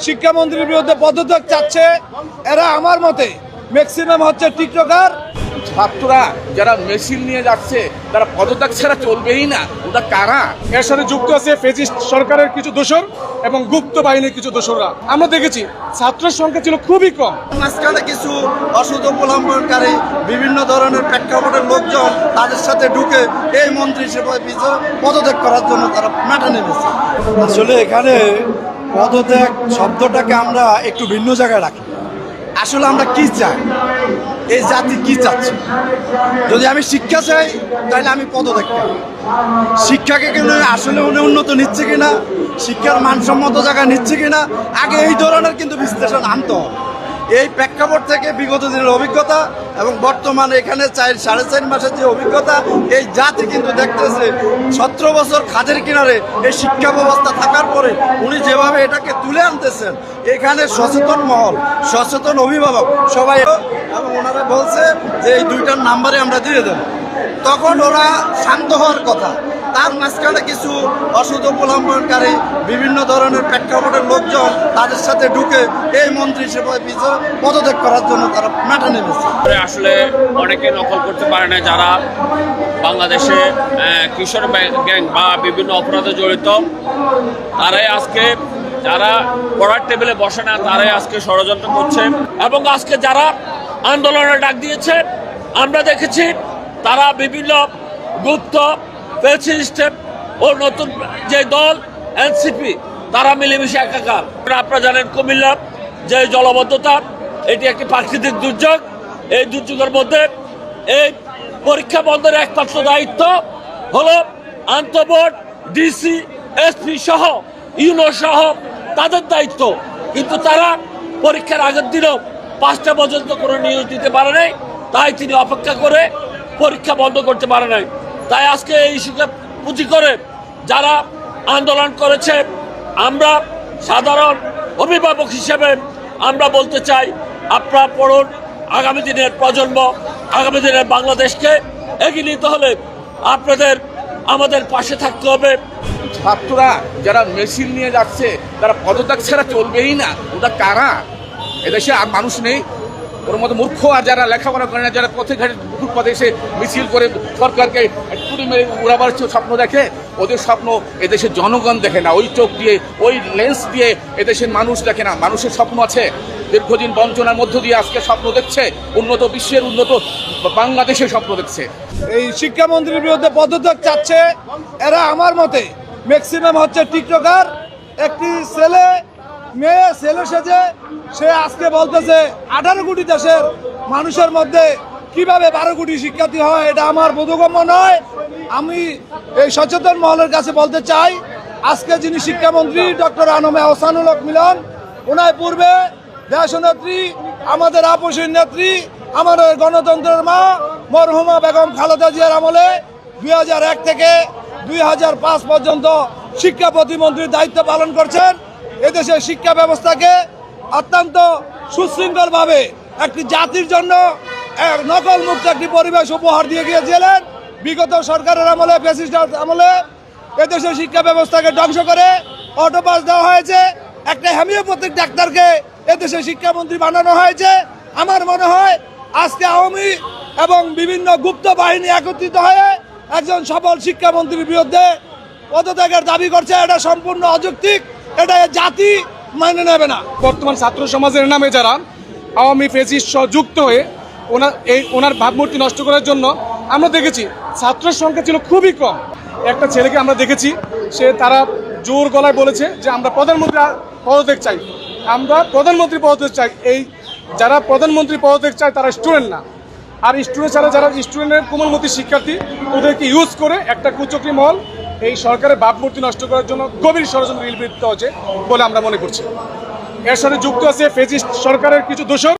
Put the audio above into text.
শিক্ষামন্ত্রীর বিরুদ্ধে পদত্যাগ চাচ্ছে এরা আমার মতে ম্যাক্সিমাম হচ্ছে টিকটকার। ছাত্ররা যারা মেশিন নিয়ে যাচ্ছে তারা পদত্যাগ ছাড়া চলবেই না, ওটা কারা? এর সাথে যুক্ত আছে ফেসিস্ট সরকারের কিছু দোসর এবং গুপ্ত বাহিনীর কিছু দোসররা। আমরা দেখেছি ছাত্রের সংখ্যা ছিল খুবই কম। মাঝখানে কিছু অসৎ অবলম্বনকারী বিভিন্ন ধরনের প্রেক্ষাপটের লোকজন তাদের সাথে ঢুকে এই মন্ত্রী হিসেবে পদত্যাগ করার জন্য তারা মাঠে নেমেছে। আসলে এখানে পদত্যাগ শব্দটাকে আমরা একটু ভিন্ন জায়গায় রাখি। আসলে আমরা কি চাই, এই জাতি কি চাচ্ছে? যদি আমি শিক্ষা চাই তাহলে আমি পদত্যাগ করি। শিক্ষাকে কেন আসলে উন্নত নিচ্ছে কিনা, শিক্ষার মানসম্মত জায়গায় নিচ্ছে কিনা, আগে এই ধরনের কিন্তু বিশ্লেষণ আনতে হবে। এই প্রেক্ষাপট থেকে বিগত দিনের অভিজ্ঞতা এবং বর্তমানে এখানে 4.5 মাসের যে অভিজ্ঞতা, এই জাতি কিন্তু দেখতেছে 17 বছর খাদের কিনারে এই শিক্ষা ব্যবস্থা থাকার পরে উনি যেভাবে এটাকে তুলে আনতেছেন, এখানে সচেতন মহল, সচেতন অভিভাবক সবাই, এবং ওনারা বলছে যে এই 2টার নাম্বারে আমরা দিয়ে দেব। তখন ওরা শান্ত হওয়ার কথা, তার মাঝখানে কিছু অসৎ অবলম্বনকারী বিভিন্ন ধরনের প্রেক্ষাপটের লোকজন তাদের সাথে ঢুকে এই মন্ত্রী হিসেবে পদত্যাগ করার জন্য তারা মাঠে নেমেছে। আসলে অনেকে নকল করতে পারে না, যারা বাংলাদেশে কিশোর গ্যাং বা বিভিন্ন অপরাধে জড়িত, তারাই আজকে, যারা পড়ার টেবিলে বসে না তারাই আজকে ষড়যন্ত্র করছে। এবং আজকে যারা আন্দোলনের ডাক দিয়েছে আমরা দেখেছি তারা বিভিন্ন গুপ্ত ফ্যাসিস্ট ও নতুন যে দল এনসিপি তারা মিলেমিশে একাকার। আপনারা জানেন কুমিল্লা যে জলবদ্ধতা, এটি একটি প্রাকৃতিক দুর্যোগ। এই দুর্যোগের মধ্যে এই পরীক্ষা বন্ধের একমাত্র দায়িত্ব হলো আন্তঃবোর্ড, ডিসি, এসপি সহ ইউনো সহ তাদের দায়িত্ব। কিন্তু তারা পরীক্ষার আগের দিনও 5টা পর্যন্ত কোনো নিউজ দিতে পারে নাই, তাই তিনি অপেক্ষা করে পরীক্ষা বন্ধ করতে পারে নাই। তাই আজকে এই ইস্যুকে পুঁজি করে যারা আন্দোলন করেছে, আমরা সাধারণ অভিভাবক হিসেবে আমরা বলতে চাই, আপনারা পড়ুন। আগামী দিনের প্রজন্ম, আগামী দিনের বাংলাদেশকে এগিয়ে নিতে হলে আপনাদের আমাদের পাশে থাকতে হবে। ছাত্ররা যারা মেশিন নিয়ে যাচ্ছে তারা পদত্যাগ ছাড়া চলবেই না, ওটা কারা? এদেশে আর মানুষ নেই ওর মতো মূর্খ, আর যারা লেখাপড়া করে না, যারা পথে ঘাটে দুপুর পথে এসে মিছিল করে সরকারকে ছুরি মেরে উড়াবার স্বপ্ন দেখে, ওদের স্বপ্ন এদেশের জনগণ দেখে না। ওই চোখ দিয়ে, ওই লেন্স দিয়ে এদেশের মানুষ দেখে না। মানুষের স্বপ্ন আছে, দীর্ঘদিন বঞ্চনার মধ্য দিয়ে আজকে স্বপ্ন দেখছে উন্নত বিশ্বের, উন্নত বাংলাদেশের স্বপ্ন দেখছে। এই শিক্ষামন্ত্রীর বিরুদ্ধে পদত্যাগ চাচ্ছে এরা আমার মতে ম্যাক্সিমাম হচ্ছে টিকটকার। একটি মেয়ে ছেলে সেজে সে আজকে বলতেছে 18 কোটি দেশের মানুষের মধ্যে কিভাবে 12 কোটি শিক্ষার্থী হয়, এটা আমার বোধগম্য নয়। আমি এই সচেতন মহলের কাছে বলতে চাই, আজকে যিনি শিক্ষামন্ত্রী ডক্টর আনমে আহসানুল হক মিলন, ওনার পূর্বে দেশনেত্রী, আমাদের আপসীর নেত্রী, আমাদের গণতন্ত্রের মা মরহুমা বেগম খালেদা জিয়ার আমলে 2001 থেকে 2005 পর্যন্ত শিক্ষা প্রতিমন্ত্রীর দায়িত্ব পালন করছেন। এদেশের শিক্ষা ব্যবস্থাকে অত্যন্ত সুশৃঙ্খলভাবে একটি জাতির জন্য নকল মুক্ত একটি পরিবেশ উপহার দিয়ে গিয়েছিলেন। বিগত সরকারের আমলে, ফ্যাসিস্ট আমলে এদেশের শিক্ষা ব্যবস্থাকে ধ্বংস করে অটোপাস দেওয়া হয়েছে। একটা হোমিওপ্যাথিক ডাক্তারকে এদেশের শিক্ষামন্ত্রী বানানো হয়েছে। আমার মনে হয় আজকে আওয়ামী এবং বিভিন্ন গুপ্ত বাহিনী একত্রিত হয়ে একজন সফল শিক্ষামন্ত্রীর বিরুদ্ধে পদত্যাগের দাবি করছে। এটা সম্পূর্ণ অযৌক্তিক, এটা জাতি মানে নেবে না। বর্তমান ছাত্র সমাজের নামে যারা আওয়ামী ফেসিস্ট যুক্ত হয়ে ওনার ভাবমূর্তি নষ্ট করার জন্য আমরা দেখেছি ছাত্রের সংখ্যা ছিল খুবই কম। একটা ছেলেকে আমরা দেখেছি, তারা জোর গলায় বলেছে যে আমরা প্রধানমন্ত্রী পদত্যাগ চাই, আমরা প্রধানমন্ত্রী পদত্যাগ চাই। এই যারা প্রধানমন্ত্রী পদত্যাগ চায় তারা স্টুডেন্ট না, আর স্টুডেন্ট ছাড়া যারা স্টুডেন্টের কোমলমতি শিক্ষার্থী, ওদেরকে ইউজ করে একটা কুচক্রী মহল এই সরকারের ভাবমূর্তি নষ্ট করার জন্য গভীর ষড়যন্ত্র লিপ্ত হচ্ছে বলে আমরা মনে করছি। এর সাথে যুক্ত আছে ফেসিস্ট সরকারের কিছু দোসর।